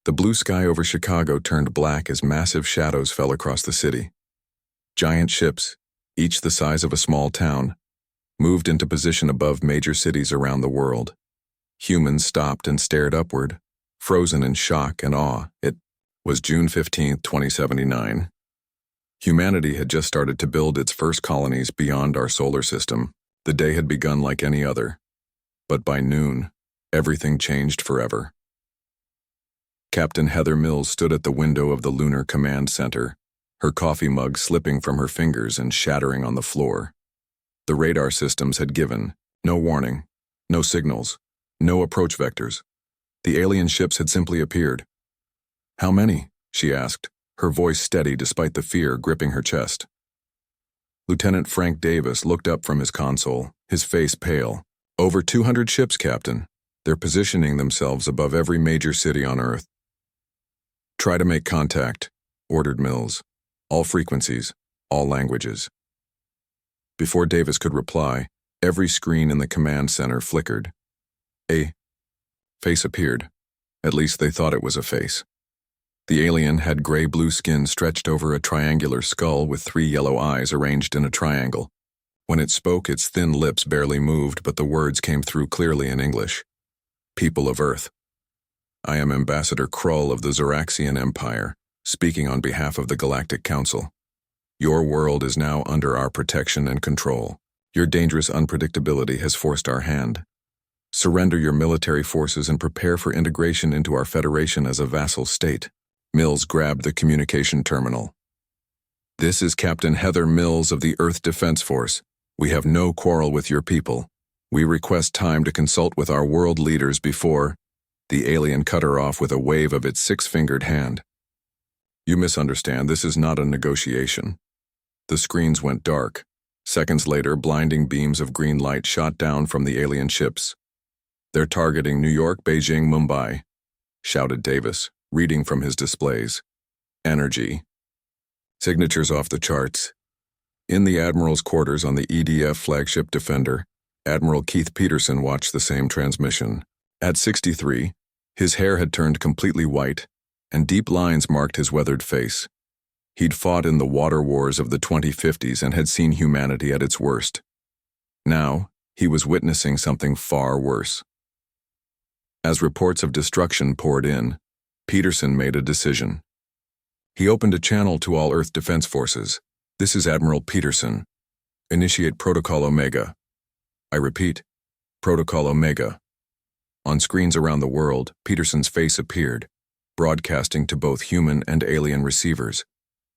The blue sky over Chicago turned black as massive shadows fell across the city. Giant ships, each the size of a small town, moved into position above major cities around the world. Humans stopped and stared upward, frozen in shock and awe. It was June 15, 2079. Humanity had just started to build its first colonies beyond our solar system. The day had begun like any other. But by noon, everything changed forever. Captain Heather Mills stood at the window of the Lunar Command Center, her coffee mug slipping from her fingers and shattering on the floor. The radar systems had given no warning, no signals, no approach vectors. The alien ships had simply appeared. "How many?" she asked, her voice steady despite the fear gripping her chest. Lieutenant Frank Davis looked up from his console, his face pale. "Over 200 ships, Captain. They're positioning themselves above every major city on Earth." "Try to make contact," ordered Mills. "All frequencies, all languages." Before Davis could reply, every screen in the command center flickered. A face appeared. At least they thought it was a face. The alien had gray-blue skin stretched over a triangular skull with 3 yellow eyes arranged in a triangle. When it spoke, its thin lips barely moved, but the words came through clearly in English. "People of Earth. I am Ambassador Krull of the Zoraxian Empire, speaking on behalf of the Galactic Council. Your world is now under our protection and control. Your dangerous unpredictability has forced our hand. Surrender your military forces and prepare for integration into our Federation as a vassal state." Mills grabbed the communication terminal. "This is Captain Heather Mills of the Earth Defense Force. We have no quarrel with your people. We request time to consult with our world leaders before—" The alien cut her off with a wave of its 6-fingered hand. "You misunderstand. This is not a negotiation." The screens went dark. Seconds later, blinding beams of green light shot down from the alien ships. "They're targeting New York, Beijing, Mumbai," shouted Davis, reading from his displays. "Energy. Signatures off the charts." In the Admiral's quarters on the EDF flagship Defender, Admiral Keith Peterson watched the same transmission. At 63, his hair had turned completely white, and deep lines marked his weathered face. He'd fought in the water wars of the 2050s and had seen humanity at its worst. Now, he was witnessing something far worse. As reports of destruction poured in, Peterson made a decision. He opened a channel to all Earth Defense Forces. "This is Admiral Peterson. Initiate Protocol Omega. I repeat, Protocol Omega." On screens around the world, Peterson's face appeared, broadcasting to both human and alien receivers.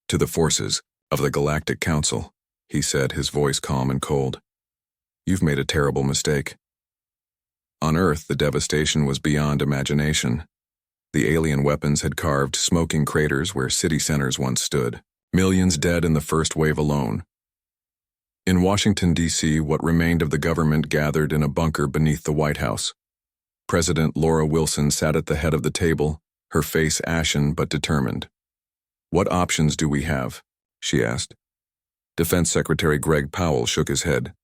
"To the forces of the Galactic Council," he said, his voice calm and cold. "You've made a terrible mistake." On Earth, the devastation was beyond imagination. The alien weapons had carved smoking craters where city centers once stood. Millions dead in the first wave alone. In Washington, D.C., what remained of the government gathered in a bunker beneath the White House. President Laura Wilson sat at the head of the table, her face ashen but determined. "What options do we have?" she asked. Defense Secretary Greg Powell shook his head.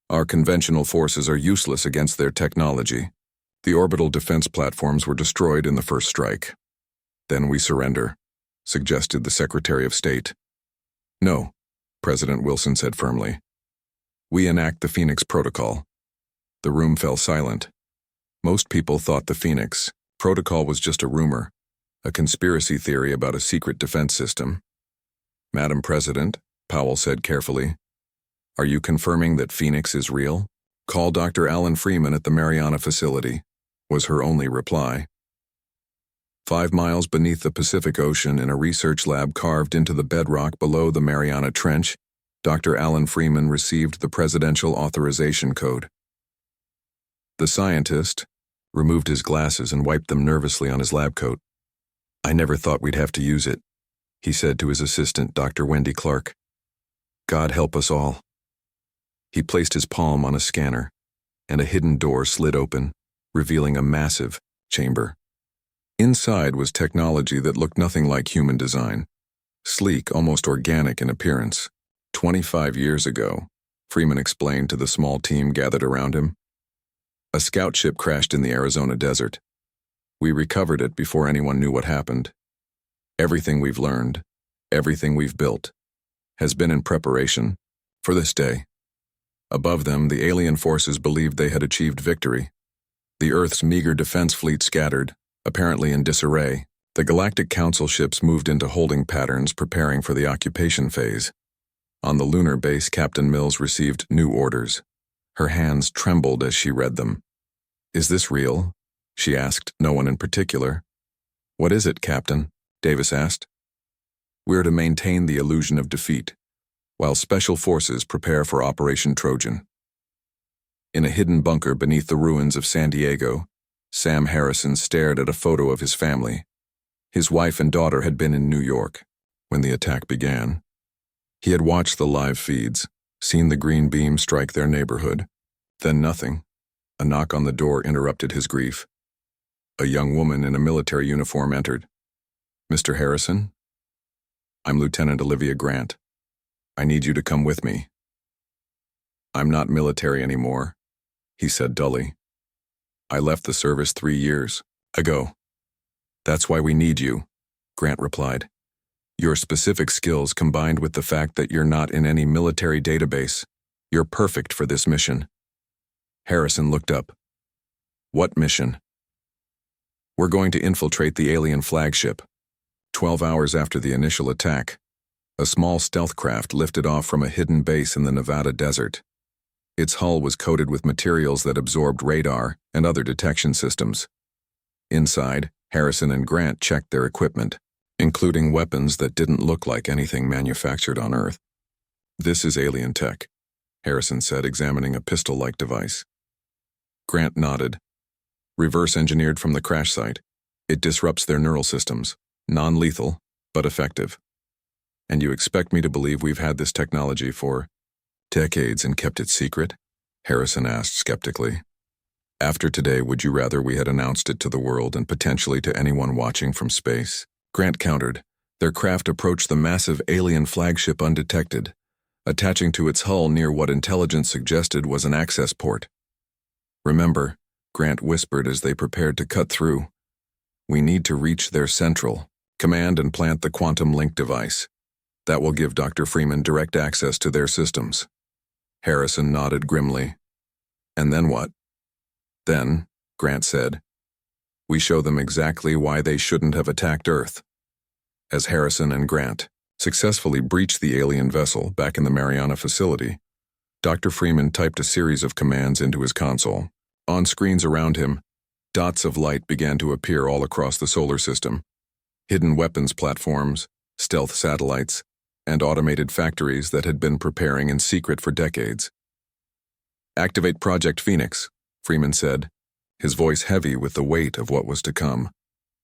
"Our conventional forces are useless against their technology. The orbital defense platforms were destroyed in the first strike." "Then we surrender," suggested the Secretary of State. "No," President Wilson said firmly. "We enact the Phoenix Protocol." The room fell silent. Most people thought the Phoenix Protocol was just a rumor, a conspiracy theory about a secret defense system. "Madam President," Powell said carefully, "are you confirming that Phoenix is real?" "Call Dr. Alan Freeman at the Mariana facility," was her only reply. 5 miles beneath the Pacific Ocean in a research lab carved into the bedrock below the Mariana Trench, Dr. Alan Freeman received the Presidential Authorization Code. The scientist removed his glasses and wiped them nervously on his lab coat. "I never thought we'd have to use it," he said to his assistant, Dr. Wendy Clark. "God help us all." He placed his palm on a scanner, and a hidden door slid open, revealing a massive chamber. Inside was technology that looked nothing like human design. Sleek, almost organic in appearance. 25 years ago, Freeman explained to the small team gathered around him. A scout ship crashed in the Arizona desert. We recovered it before anyone knew what happened. Everything we've learned, everything we've built, has been in preparation for this day. Above them, the alien forces believed they had achieved victory. The Earth's meager defense fleet scattered, apparently in disarray. The Galactic Council ships moved into holding patterns, preparing for the occupation phase. On the lunar base, Captain Mills received new orders. Her hands trembled as she read them. "Is this real?" she asked no one in particular. "What is it, Captain?" Davis asked. "We're to maintain the illusion of defeat, while Special Forces prepare for Operation Trojan." In a hidden bunker beneath the ruins of San Diego, Sam Harrison stared at a photo of his family. His wife and daughter had been in New York when the attack began. He had watched the live feeds, seen the green beam strike their neighborhood. Then nothing. A knock on the door interrupted his grief. A young woman in a military uniform entered. "Mr. Harrison? I'm Lieutenant Olivia Grant. I need you to come with me." "I'm not military anymore," he said dully. "I left the service 3 years ago." "That's why we need you," Grant replied. "Your specific skills combined with the fact that you're not in any military database, you're perfect for this mission." Harrison looked up. "What mission?" "We're going to infiltrate the alien flagship." 12 hours after the initial attack, a small stealth craft lifted off from a hidden base in the Nevada desert. Its hull was coated with materials that absorbed radar and other detection systems. Inside, Harrison and Grant checked their equipment, including weapons that didn't look like anything manufactured on Earth. "This is alien tech," Harrison said, examining a pistol-like device. Grant nodded. "Reverse engineered from the crash site. It disrupts their neural systems. Non-lethal, but effective." "And you expect me to believe we've had this technology for decades and kept it secret?" Harrison asked skeptically. "After today, would you rather we had announced it to the world and potentially to anyone watching from space?" Grant countered. Their craft approached the massive alien flagship undetected, attaching to its hull near what intelligence suggested was an access port. "Remember," Grant whispered as they prepared to cut through, "we need to reach their central command and plant the quantum link device. That will give Dr. Freeman direct access to their systems." Harrison nodded grimly. "And then what?" "Then," Grant said, "we show them exactly why they shouldn't have attacked Earth." As Harrison and Grant successfully breached the alien vessel back in the Mariana facility, Dr. Freeman typed a series of commands into his console. On screens around him, dots of light began to appear all across the solar system. Hidden weapons platforms, stealth satellites, and automated factories that had been preparing in secret for decades. "Activate Project Phoenix," Freeman said, his voice heavy with the weight of what was to come.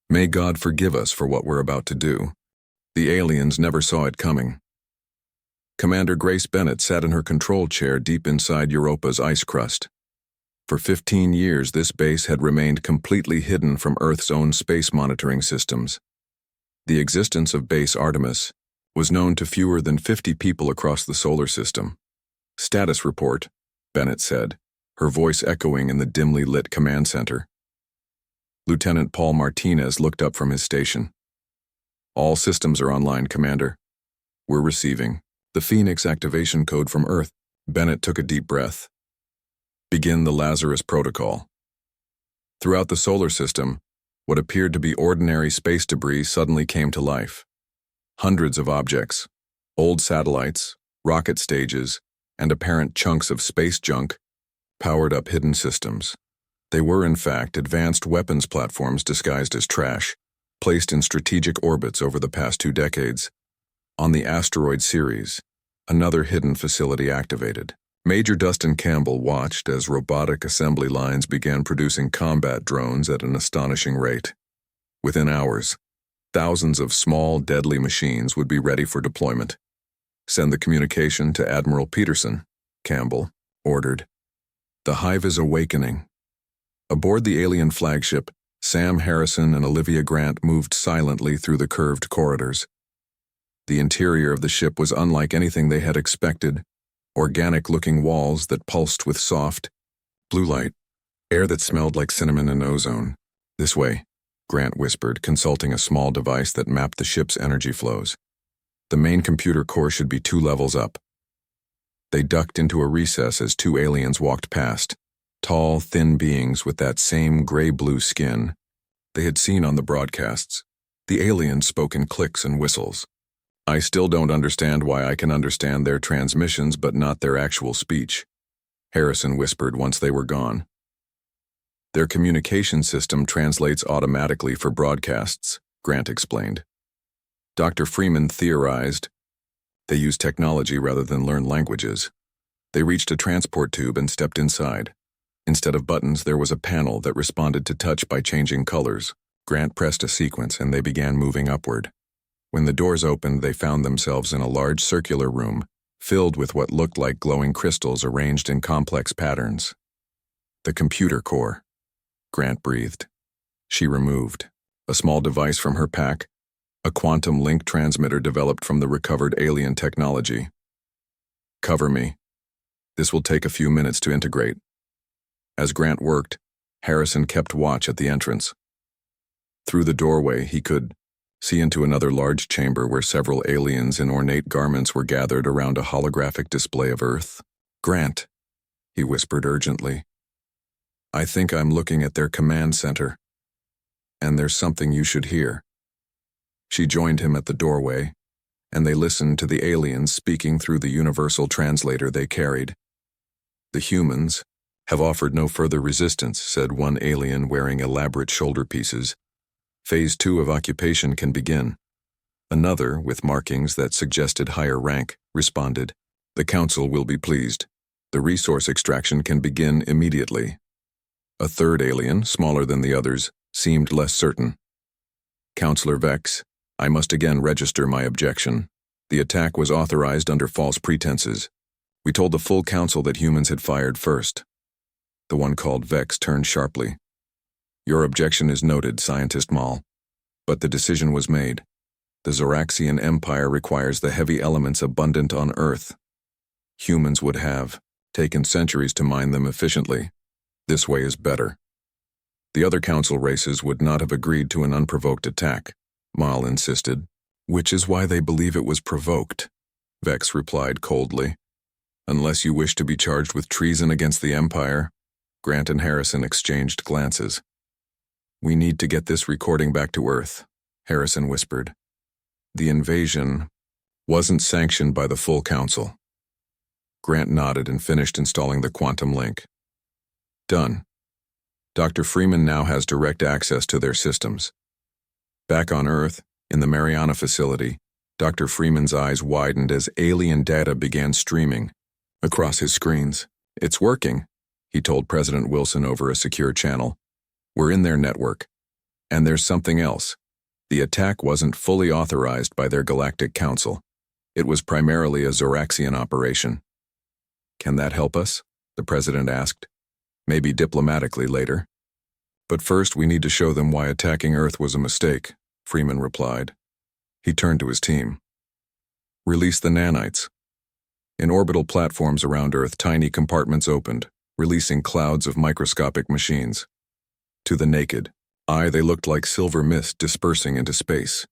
"May God forgive us for what we're about to do. The aliens never saw it coming." Commander Grace Bennett sat in her control chair deep inside Europa's ice crust. For 15 years, this base had remained completely hidden from Earth's own space monitoring systems. The existence of Base Artemis was known to fewer than 50 people across the solar system. "Status report," Bennett said, her voice echoing in the dimly lit command center. Lieutenant Paul Martinez looked up from his station. "All systems are online, Commander. We're receiving the Phoenix activation code from Earth." Bennett took a deep breath. "Begin the Lazarus Protocol." Throughout the solar system, what appeared to be ordinary space debris suddenly came to life. Hundreds of objects, old satellites, rocket stages, and apparent chunks of space junk powered up hidden systems. They were, in fact, advanced weapons platforms disguised as trash, placed in strategic orbits over the past 2 decades. On the asteroid Ceres, another hidden facility activated. Major Dustin Campbell watched as robotic assembly lines began producing combat drones at an astonishing rate. Within hours, thousands of small, deadly machines would be ready for deployment. "Send the communication to Admiral Peterson," Campbell ordered. "The hive is awakening." Aboard the alien flagship, Sam Harrison and Olivia Grant moved silently through the curved corridors. The interior of the ship was unlike anything they had expected. Organic-looking walls that pulsed with soft, blue light, air that smelled like cinnamon and ozone. "This way," Grant whispered, consulting a small device that mapped the ship's energy flows. The main computer core should be 2 levels up. They ducked into a recess as 2 aliens walked past, tall, thin beings with that same gray-blue skin they had seen on the broadcasts. The aliens spoke in clicks and whistles. I still don't understand why I can understand their transmissions but not their actual speech, Harrison whispered once they were gone. Their communication system translates automatically for broadcasts, Grant explained. Dr. Freeman theorized they use technology rather than learn languages. They reached a transport tube and stepped inside. Instead of buttons, there was a panel that responded to touch by changing colors. Grant pressed a sequence and they began moving upward. When the doors opened, they found themselves in a large circular room, filled with what looked like glowing crystals arranged in complex patterns. The computer core, Grant breathed. She removed a small device from her pack, a quantum link transmitter developed from the recovered alien technology. Cover me. This will take a few minutes to integrate. As Grant worked, Harrison kept watch at the entrance. Through the doorway, he could see into another large chamber where several aliens in ornate garments were gathered around a holographic display of Earth. Grant, he whispered urgently. I think I'm looking at their command center. And there's something you should hear. She joined him at the doorway, and they listened to the aliens speaking through the universal translator they carried. The humans have offered no further resistance, said one alien wearing elaborate shoulder pieces. Phase 2 of occupation can begin. Another, with markings that suggested higher rank, responded, the council will be pleased. The resource extraction can begin immediately. A third alien, smaller than the others, seemed less certain. Counselor Vex, I must again register my objection. The attack was authorized under false pretenses. We told the full council that humans had fired first. The one called Vex turned sharply. Your objection is noted, Scientist Maul. But the decision was made. The Zoraxian Empire requires the heavy elements abundant on Earth. Humans would have taken centuries to mine them efficiently. This way is better. The other council races would not have agreed to an unprovoked attack, Maul insisted. Which is why they believe it was provoked, Vex replied coldly. Unless you wish to be charged with treason against the Empire. Grant and Harrison exchanged glances. We need to get this recording back to Earth, Harrison whispered. The invasion wasn't sanctioned by the full council. Grant nodded and finished installing the quantum link. Done. Dr. Freeman now has direct access to their systems. Back on Earth, in the Mariana facility, Dr. Freeman's eyes widened as alien data began streaming across his screens. It's working, he told President Wilson over a secure channel. We're in their network. And there's something else. The attack wasn't fully authorized by their Galactic Council. It was primarily a Zoraxian operation. Can that help us? The President asked. Maybe diplomatically later. But first we need to show them why attacking Earth was a mistake, Freeman replied. He turned to his team. Release the nanites. In orbital platforms around Earth, tiny compartments opened, releasing clouds of microscopic machines. To the naked eye, they looked like silver mist dispersing into space.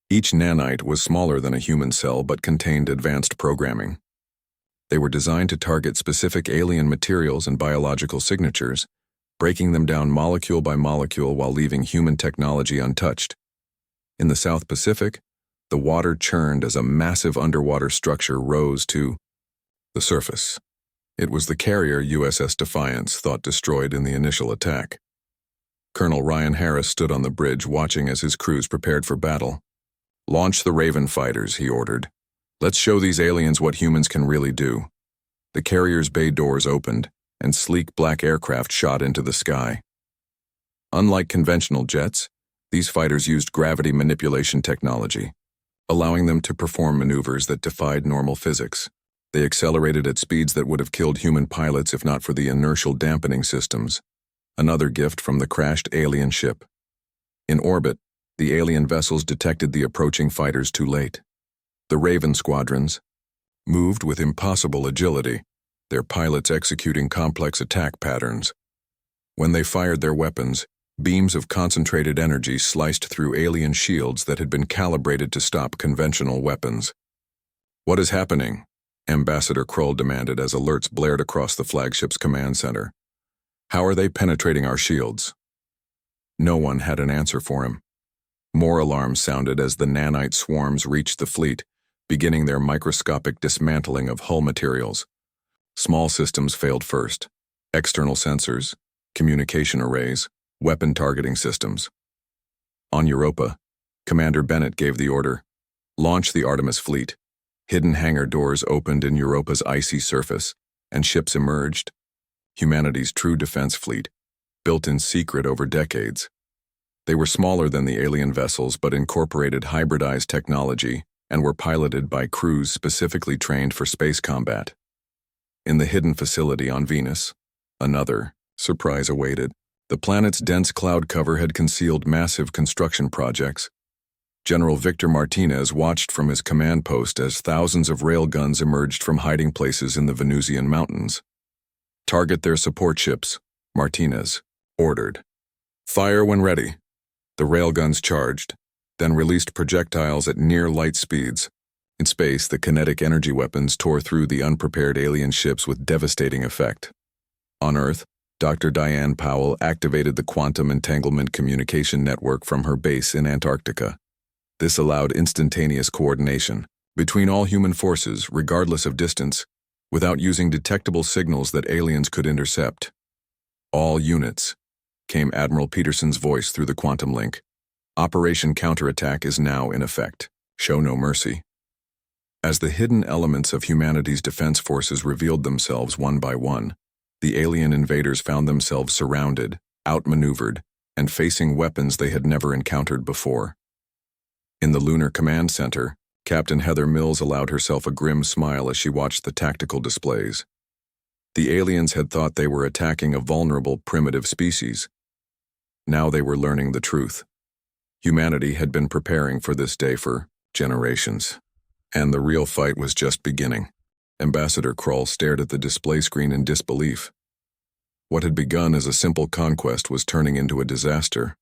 Each nanite was smaller than a human cell but contained advanced programming. They were designed to target specific alien materials and biological signatures, breaking them down molecule by molecule while leaving human technology untouched. In the South Pacific, the water churned as a massive underwater structure rose to the surface. It was the carrier USS Defiance, thought destroyed in the initial attack. Colonel Ryan Harris stood on the bridge watching as his crews prepared for battle. Launch the Raven fighters, he ordered. Let's show these aliens what humans can really do. The carrier's bay doors opened, and sleek black aircraft shot into the sky. Unlike conventional jets, these fighters used gravity manipulation technology, allowing them to perform maneuvers that defied normal physics. They accelerated at speeds that would have killed human pilots if not for the inertial dampening systems, another gift from the crashed alien ship. In orbit, the alien vessels detected the approaching fighters too late. The Raven squadrons moved with impossible agility, their pilots executing complex attack patterns. When they fired their weapons, Beams of concentrated energy sliced through alien shields that had been calibrated to stop conventional weapons. "What is happening?" Ambassador Kroll demanded as alerts blared across the flagship's command center. "How are they penetrating our shields?" No one had an answer for him. More alarms sounded as the nanite swarms reached the fleet, beginning their microscopic dismantling of hull materials. Small systems failed first: external sensors, communication arrays, weapon targeting systems. On Europa, Commander Bennett gave the order: launch the Artemis fleet. Hidden hangar doors opened in Europa's icy surface, and ships emerged. Humanity's true defense fleet, built in secret over decades. They were smaller than the alien vessels but incorporated hybridized technology and were piloted by crews specifically trained for space combat. In the hidden facility on Venus, another surprise awaited. The planet's dense cloud cover had concealed massive construction projects. General Victor Martinez watched from his command post as thousands of railguns emerged from hiding places in the Venusian mountains. "Target their support ships," Martinez ordered. "Fire when ready." The railguns charged, then released projectiles at near light speeds. In space, the kinetic energy weapons tore through the unprepared alien ships with devastating effect. On Earth, Dr. Diane Powell activated the quantum entanglement communication network from her base in Antarctica. This allowed instantaneous coordination between all human forces, regardless of distance, without using detectable signals that aliens could intercept. "All units," came Admiral Peterson's voice through the quantum link. "Operation Counterattack is now in effect. Show no mercy." As the hidden elements of humanity's defense forces revealed themselves one by one, the alien invaders found themselves surrounded, outmaneuvered, and facing weapons they had never encountered before. In the Lunar Command Center, Captain Heather Mills allowed herself a grim smile as she watched the tactical displays. The aliens had thought they were attacking a vulnerable, primitive species. Now they were learning the truth. Humanity had been preparing for this day for generations. And the real fight was just beginning. Ambassador Kroll stared at the display screen in disbelief. What had begun as a simple conquest was turning into a disaster.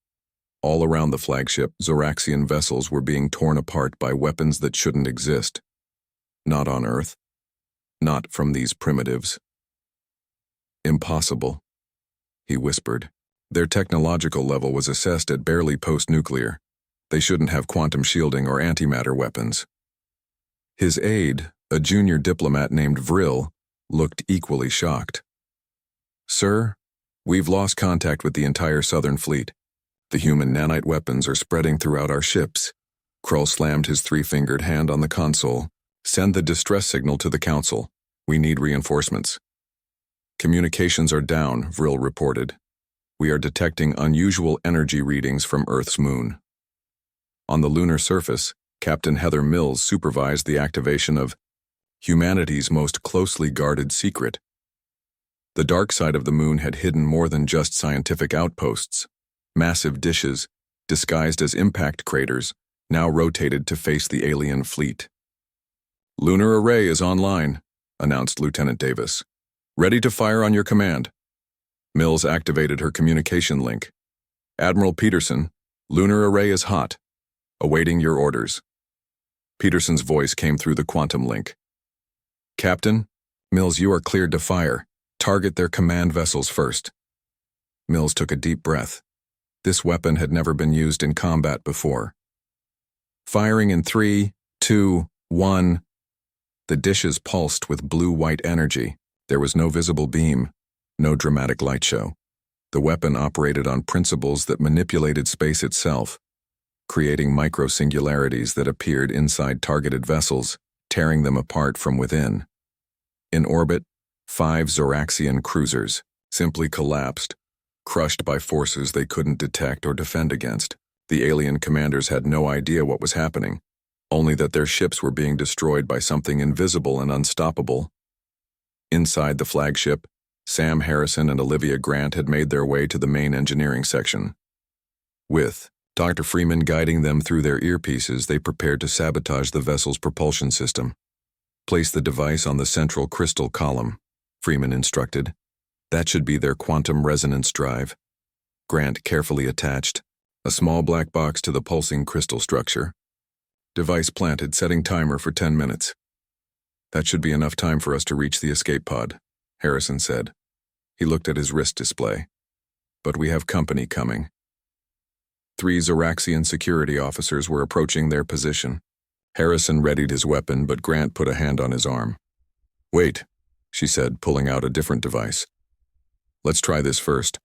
All around the flagship, Zoraxian vessels were being torn apart by weapons that shouldn't exist. Not on Earth. Not from these primitives. "Impossible," he whispered. Their technological level was assessed at barely post-nuclear. They shouldn't have quantum shielding or antimatter weapons. His aide, a junior diplomat named Vril, looked equally shocked. "Sir, we've lost contact with the entire Southern Fleet. The human nanite weapons are spreading throughout our ships." Kroll slammed his three-fingered hand on the console. "Send the distress signal to the Council. We need reinforcements." "Communications are down," Vril reported. "We are detecting unusual energy readings from Earth's moon." On the lunar surface, Captain Heather Mills supervised the activation of humanity's most closely guarded secret. The dark side of the moon had hidden more than just scientific outposts. Massive dishes, disguised as impact craters, now rotated to face the alien fleet. "Lunar Array is online," announced Lieutenant Davis. "Ready to fire on your command." Mills activated her communication link. "Admiral Peterson, Lunar Array is hot. Awaiting your orders." Peterson's voice came through the quantum link. "Captain, Mills, you are cleared to fire. Target their command vessels first." Mills took a deep breath. This weapon had never been used in combat before. "Firing in 3, 2, 1. The dishes pulsed with blue-white energy. There was no visible beam, no dramatic light show. The weapon operated on principles that manipulated space itself, creating micro-singularities that appeared inside targeted vessels, tearing them apart from within. In orbit, 5 Zoraxian cruisers simply collapsed, crushed by forces they couldn't detect or defend against. The alien commanders had no idea what was happening, only that their ships were being destroyed by something invisible and unstoppable. Inside the flagship, Sam Harrison and Olivia Grant had made their way to the main engineering section. With Dr. Freeman guiding them through their earpieces, they prepared to sabotage the vessel's propulsion system. "Place the device on the central crystal column," Freeman instructed. "That should be their quantum resonance drive." Grant carefully attached a small black box to the pulsing crystal structure. Device planted, setting timer for 10 minutes. That should be enough time for us to reach the escape pod, Harrison said. He looked at his wrist display. But we have company coming. 3 Zoraxian security officers were approaching their position. Harrison readied his weapon, but Grant put a hand on his arm. Wait, she said, pulling out a different device. Let's try this first.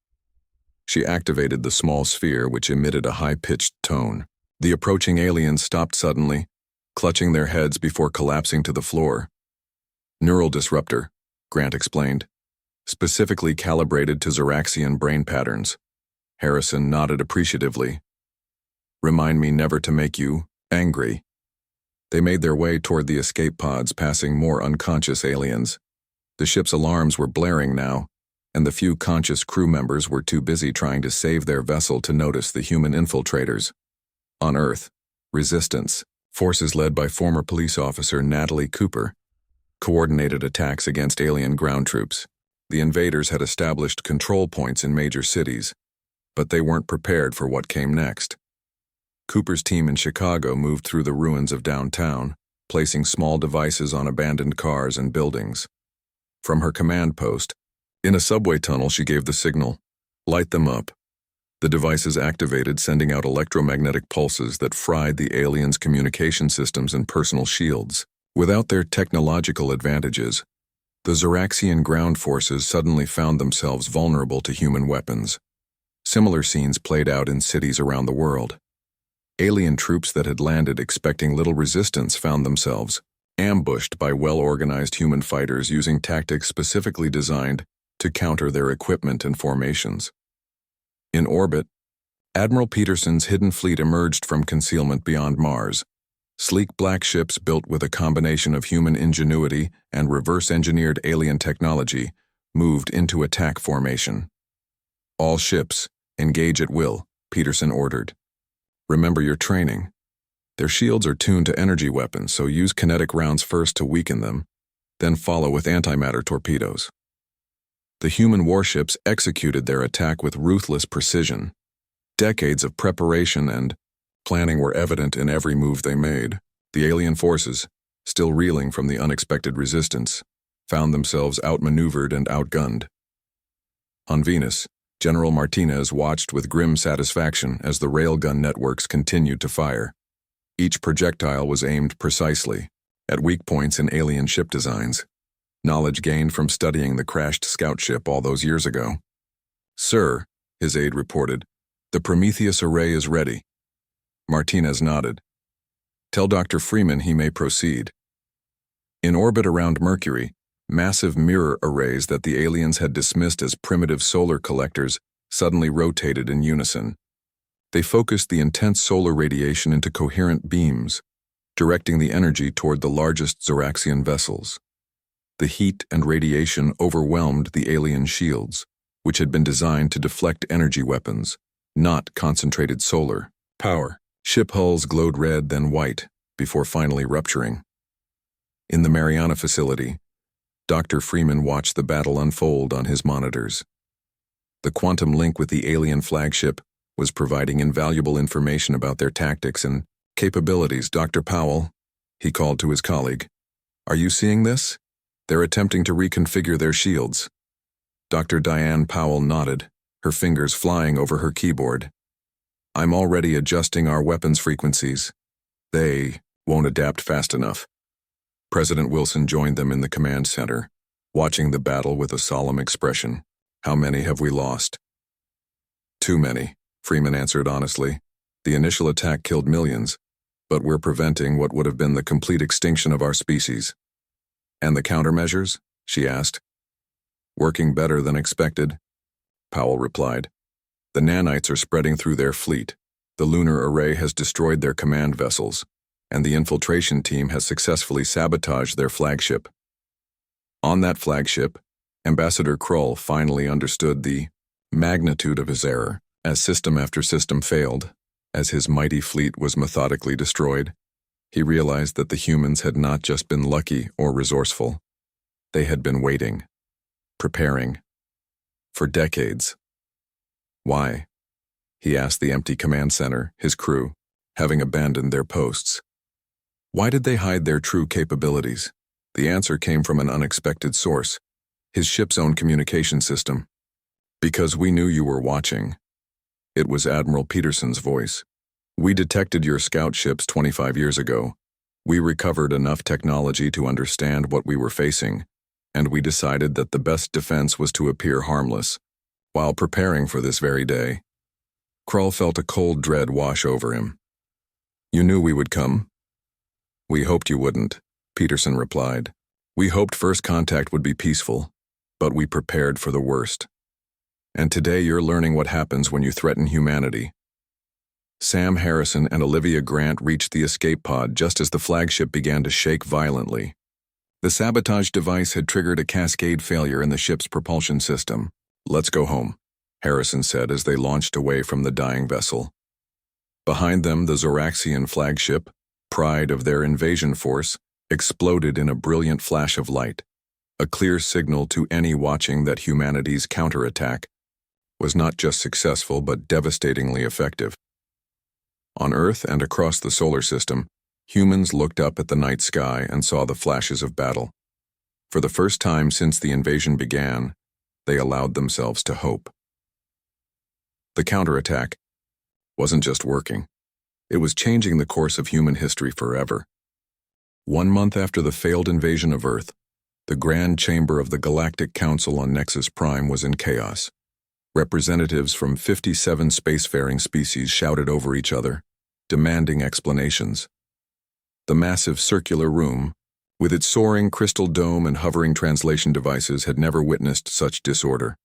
She activated the small sphere, which emitted a high-pitched tone. The approaching aliens stopped suddenly, clutching their heads before collapsing to the floor. Neural disruptor, Grant explained, specifically calibrated to Zoraxian brain patterns. Harrison nodded appreciatively. Remind me never to make you angry. They made their way toward the escape pods, passing more unconscious aliens. The ship's alarms were blaring now, and the few conscious crew members were too busy trying to save their vessel to notice the human infiltrators. On Earth, resistance, forces led by former police officer Natalie Cooper, coordinated attacks against alien ground troops. The invaders had established control points in major cities, but they weren't prepared for what came next. Cooper's team in Chicago moved through the ruins of downtown, placing small devices on abandoned cars and buildings. From her command post, in a subway tunnel, she gave the signal, "Light them up." The devices activated, sending out electromagnetic pulses that fried the aliens' communication systems and personal shields. Without their technological advantages, the Zoraxian ground forces suddenly found themselves vulnerable to human weapons. Similar scenes played out in cities around the world. Alien troops that had landed expecting little resistance found themselves ambushed by well-organized human fighters using tactics specifically designed to counter their equipment and formations. In orbit, Admiral Peterson's hidden fleet emerged from concealment beyond Mars. Sleek black ships built with a combination of human ingenuity and reverse-engineered alien technology moved into attack formation. All ships, engage at will, Peterson ordered. Remember your training. Their shields are tuned to energy weapons, so use kinetic rounds first to weaken them, then follow with antimatter torpedoes. The human warships executed their attack with ruthless precision. Decades of preparation and planning were evident in every move they made. The alien forces, still reeling from the unexpected resistance, found themselves outmaneuvered and outgunned. On Venus, General Martinez watched with grim satisfaction as the railgun networks continued to fire. Each projectile was aimed precisely, at weak points in alien ship designs, knowledge gained from studying the crashed scout ship all those years ago. "Sir," his aide reported, "the Prometheus array is ready." Martinez nodded. "Tell Dr. Freeman he may proceed." In orbit around Mercury, massive mirror arrays that the aliens had dismissed as primitive solar collectors suddenly rotated in unison. They focused the intense solar radiation into coherent beams, directing the energy toward the largest Zoraxian vessels. The heat and radiation overwhelmed the alien shields, which had been designed to deflect energy weapons, not concentrated solar power. Ship hulls glowed red, then white, before finally rupturing. In the Mariana facility, Dr. Freeman watched the battle unfold on his monitors. The quantum link with the alien flagship was providing invaluable information about their tactics and capabilities. "Dr. Powell," he called to his colleague, "are you seeing this? They're attempting to reconfigure their shields." Dr. Diane Powell nodded, her fingers flying over her keyboard. "I'm already adjusting our weapons frequencies. They won't adapt fast enough." President Wilson joined them in the command center, watching the battle with a solemn expression. "How many have we lost?" "Too many," Freeman answered honestly. "The initial attack killed millions, but we're preventing what would have been the complete extinction of our species." "And the countermeasures?" she asked. "Working better than expected," Powell replied. "The nanites are spreading through their fleet. The lunar array has destroyed their command vessels, and the infiltration team has successfully sabotaged their flagship." On that flagship, Ambassador Krull finally understood the magnitude of his error. As system after system failed, as his mighty fleet was methodically destroyed, he realized that the humans had not just been lucky or resourceful. They had been waiting, preparing, for decades. Why? He asked the empty command center, his crew, having abandoned their posts. Why did they hide their true capabilities? The answer came from an unexpected source, his ship's own communication system. Because we knew you were watching. It was Admiral Peterson's voice. We detected your scout ships 25 years ago. We recovered enough technology to understand what we were facing, and we decided that the best defense was to appear harmless, while preparing for this very day. Krull felt a cold dread wash over him. You knew we would come? We hoped you wouldn't, Peterson replied. We hoped first contact would be peaceful, but we prepared for the worst. And today you're learning what happens when you threaten humanity. Sam Harrison and Olivia Grant reached the escape pod just as the flagship began to shake violently. The sabotage device had triggered a cascade failure in the ship's propulsion system. Let's go home, Harrison said as they launched away from the dying vessel. Behind them, the Zoraxian flagship, pride of their invasion force, exploded in a brilliant flash of light, a clear signal to any watching that humanity's counterattack was not just successful but devastatingly effective. On Earth and across the solar system, humans looked up at the night sky and saw the flashes of battle. For the first time since the invasion began, they allowed themselves to hope. The counterattack wasn't just working. It was changing the course of human history forever. 1 month after the failed invasion of Earth, the Grand Chamber of the Galactic Council on Nexus Prime was in chaos. Representatives from 57 spacefaring species shouted over each other, demanding explanations. The massive circular room, with its soaring crystal dome and hovering translation devices, had never witnessed such disorder.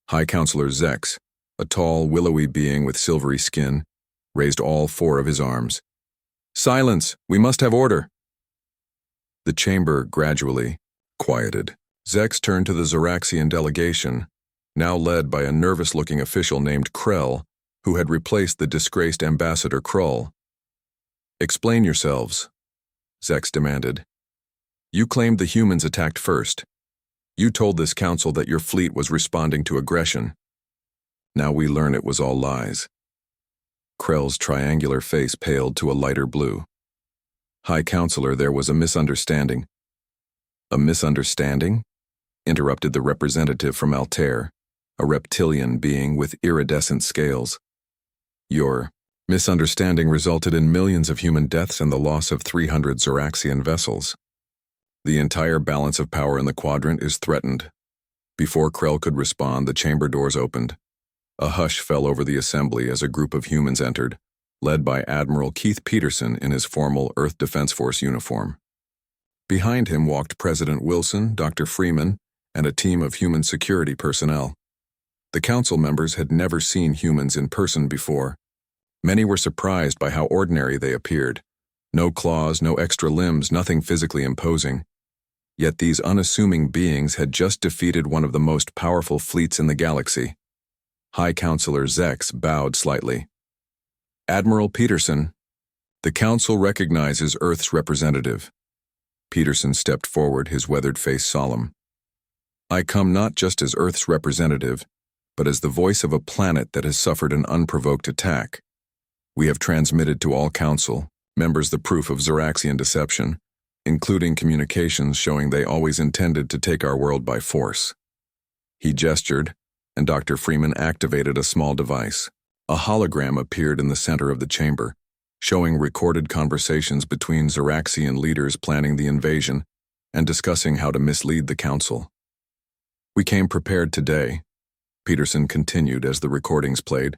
High Counselor Zex, a tall, willowy being with silvery skin, raised all 4 of his arms. Silence! We must have order! The chamber gradually quieted. Zex turned to the Zoraxian delegation, now led by a nervous-looking official named Krell, who had replaced the disgraced Ambassador Krull. Explain yourselves, Zex demanded. You claimed the humans attacked first. You told this council that your fleet was responding to aggression. Now we learn it was all lies. Krell's triangular face paled to a lighter blue. High Counselor, there was a misunderstanding. A misunderstanding? Interrupted the representative from Altair, a reptilian being with iridescent scales. Your misunderstanding resulted in millions of human deaths and the loss of 300 Zoraxian vessels. The entire balance of power in the quadrant is threatened. Before Krell could respond, the chamber doors opened. A hush fell over the assembly as a group of humans entered, led by Admiral Keith Peterson in his formal Earth Defense Force uniform. Behind him walked President Wilson, Dr. Freeman, and a team of human security personnel. The council members had never seen humans in person before. Many were surprised by how ordinary they appeared. No claws, no extra limbs, nothing physically imposing. Yet these unassuming beings had just defeated one of the most powerful fleets in the galaxy. High Counselor Zex bowed slightly. Admiral Peterson, the council recognizes Earth's representative. Peterson stepped forward, his weathered face solemn. I come not just as Earth's representative, but as the voice of a planet that has suffered an unprovoked attack. We have transmitted to all council members the proof of Zoraxian deception, including communications showing they always intended to take our world by force. He gestured, and Dr. Freeman activated a small device. A hologram appeared in the center of the chamber, showing recorded conversations between Zoraxian leaders planning the invasion and discussing how to mislead the council. We came prepared today, Peterson continued as the recordings played,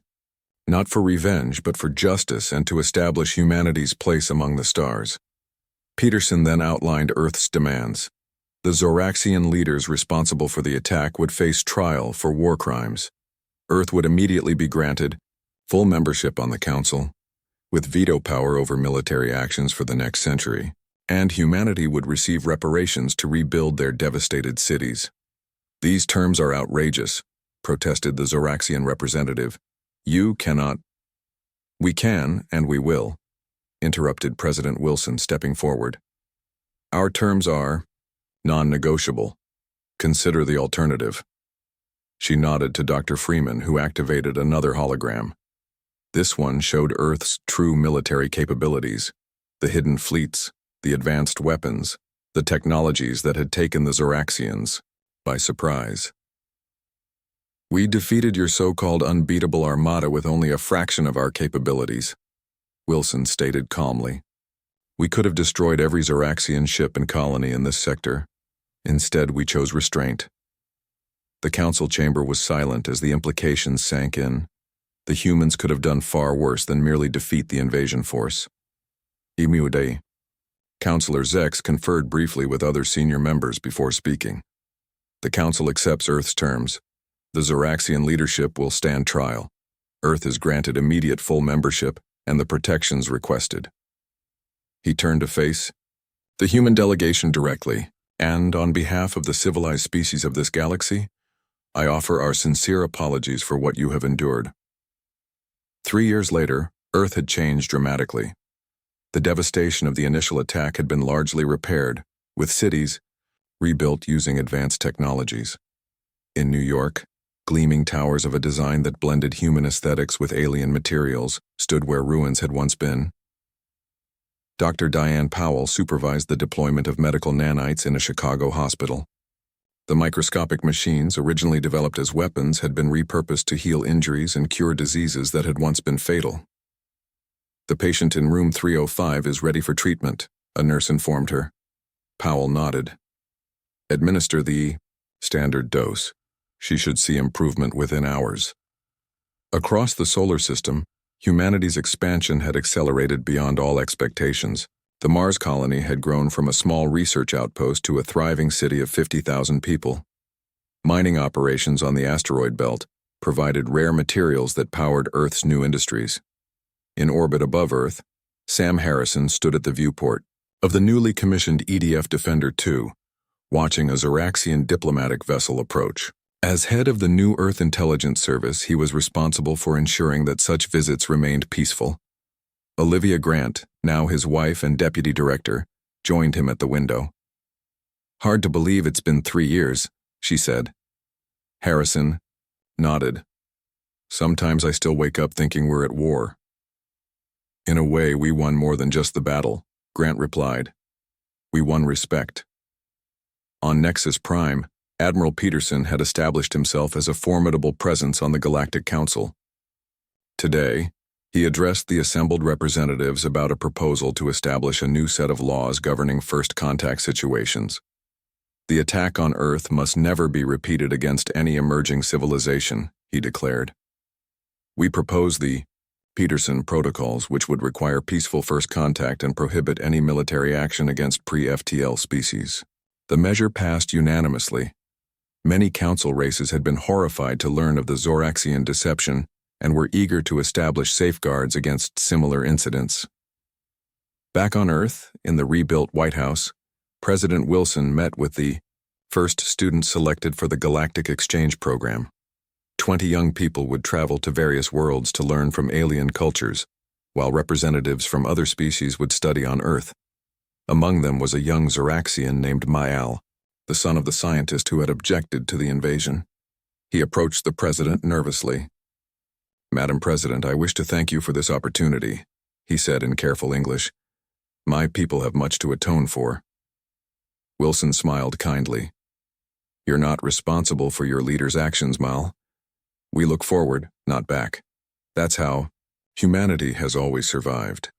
not for revenge but for justice and to establish humanity's place among the stars. Peterson then outlined Earth's demands. The Zoraxian leaders responsible for the attack would face trial for war crimes. Earth would immediately be granted full membership on the council, with veto power over military actions for the next century, and humanity would receive reparations to rebuild their devastated cities. These terms are outrageous, protested the Zoraxian representative. You cannot. We can, and we will, interrupted President Wilson, stepping forward. Our terms are non-negotiable. Consider the alternative. She nodded to Dr. Freeman, who activated another hologram. This one showed Earth's true military capabilities, the hidden fleets, the advanced weapons, the technologies that had taken the Zoraxians by surprise. "We defeated your so-called unbeatable armada with only a fraction of our capabilities," Wilson stated calmly. "We could have destroyed every Zoraxian ship and colony in this sector. Instead, we chose restraint." The council chamber was silent as the implications sank in. The humans could have done far worse than merely defeat the invasion force. Immediately, Councillor Zex conferred briefly with other senior members before speaking. "The council accepts Earth's terms. The Zoraxian leadership will stand trial. Earth is granted immediate full membership and the protections requested." He turned to face the human delegation directly, and on behalf of the civilized species of this galaxy, I offer our sincere apologies for what you have endured. 3 years later, Earth had changed dramatically. The devastation of the initial attack had been largely repaired, with cities rebuilt using advanced technologies. In New York, gleaming towers of a design that blended human aesthetics with alien materials stood where ruins had once been. Dr. Diane Powell supervised the deployment of medical nanites in a Chicago hospital. The microscopic machines, originally developed as weapons, had been repurposed to heal injuries and cure diseases that had once been fatal. "The patient in room 305 is ready for treatment," a nurse informed her. Powell nodded. "Administer the standard dose. She should see improvement within hours." Across the solar system, humanity's expansion had accelerated beyond all expectations. The Mars colony had grown from a small research outpost to a thriving city of 50,000 people. Mining operations on the asteroid belt provided rare materials that powered Earth's new industries. In orbit above Earth, Sam Harrison stood at the viewport of the newly commissioned EDF Defender II, watching a Zoraxian diplomatic vessel approach. As head of the new Earth Intelligence Service, he was responsible for ensuring that such visits remained peaceful. Olivia Grant, now his wife and deputy director, joined him at the window. "Hard to believe it's been 3 years," she said. Harrison nodded. "Sometimes I still wake up thinking we're at war." "In a way, we won more than just the battle," Grant replied. "We won respect." On Nexus Prime, Admiral Peterson had established himself as a formidable presence on the Galactic Council. Today, he addressed the assembled representatives about a proposal to establish a new set of laws governing first contact situations. "The attack on Earth must never be repeated against any emerging civilization," he declared. "We propose the Peterson Protocols, which would require peaceful first contact and prohibit any military action against pre-FTL species." The measure passed unanimously. Many council races had been horrified to learn of the Zoraxian deception and were eager to establish safeguards against similar incidents. Back on Earth, in the rebuilt White House, President Wilson met with the first students selected for the Galactic Exchange Program. 20 young people would travel to various worlds to learn from alien cultures, while representatives from other species would study on Earth. Among them was a young Zoraxian named Mayal, the son of the scientist who had objected to the invasion. He approached the president nervously. "Madam President, I wish to thank you for this opportunity," he said in careful English. "My people have much to atone for." Wilson smiled kindly. "You're not responsible for your leader's actions, Mal. We look forward, not back. That's how humanity has always survived."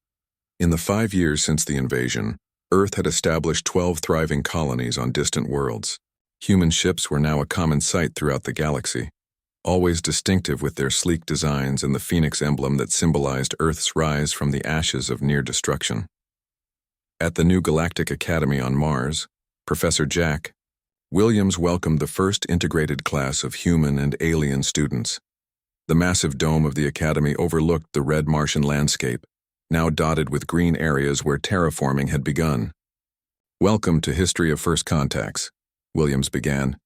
In the 5 years since the invasion, Earth had established 12 thriving colonies on distant worlds. Human ships were now a common sight throughout the galaxy, always distinctive with their sleek designs and the phoenix emblem that symbolized Earth's rise from the ashes of near destruction. At the new Galactic Academy on Mars, Professor Jack Williams welcomed the first integrated class of human and alien students. The massive dome of the academy overlooked the red Martian landscape, now dotted with green areas where terraforming had begun. "Welcome to History of First Contacts," Williams began.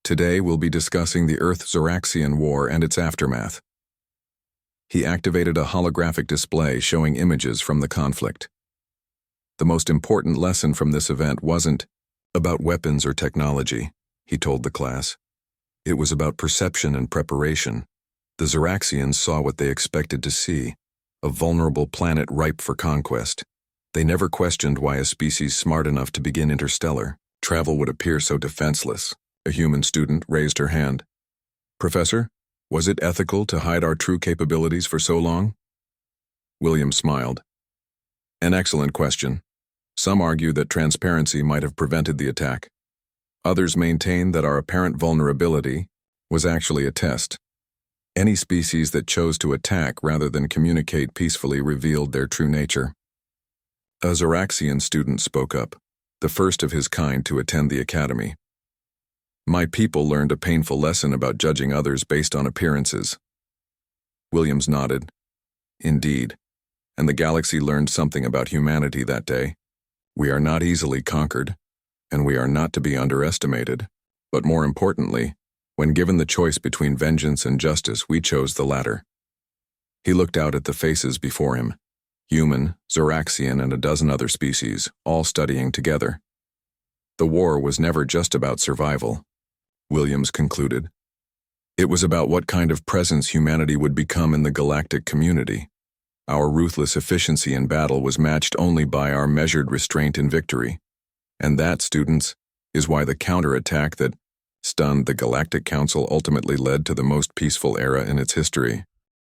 "Today we'll be discussing the Earth-Zoraxian War and its aftermath." He activated a holographic display showing images from the conflict. "The most important lesson from this event wasn't about weapons or technology," he told the class. "It was about perception and preparation. The Zeraxians saw what they expected to see, a vulnerable planet ripe for conquest. They never questioned why a species smart enough to begin interstellar travel would appear so defenseless. A human student raised her hand. Professor, was it ethical to hide our true capabilities for so long? William smiled. An excellent question. Some argue that transparency might have prevented the attack. Others maintain that our apparent vulnerability was actually a test. Any species that chose to attack rather than communicate peacefully revealed their true nature. A Zeraxian student spoke up, the first of his kind to attend the academy. My people learned a painful lesson about judging others based on appearances. Williams nodded. Indeed, and the galaxy learned something about humanity that day. We are not easily conquered, and we are not to be underestimated. But more importantly, when given the choice between vengeance and justice, we chose the latter. He looked out at the faces before him, human, Zeraxian, and a dozen other species, all studying together. The war was never just about survival, Williams concluded. It was about what kind of presence humanity would become in the galactic community. Our ruthless efficiency in battle was matched only by our measured restraint in victory. And that, students, is why the counterattack that stunned the Galactic Council ultimately led to the most peaceful era in its history.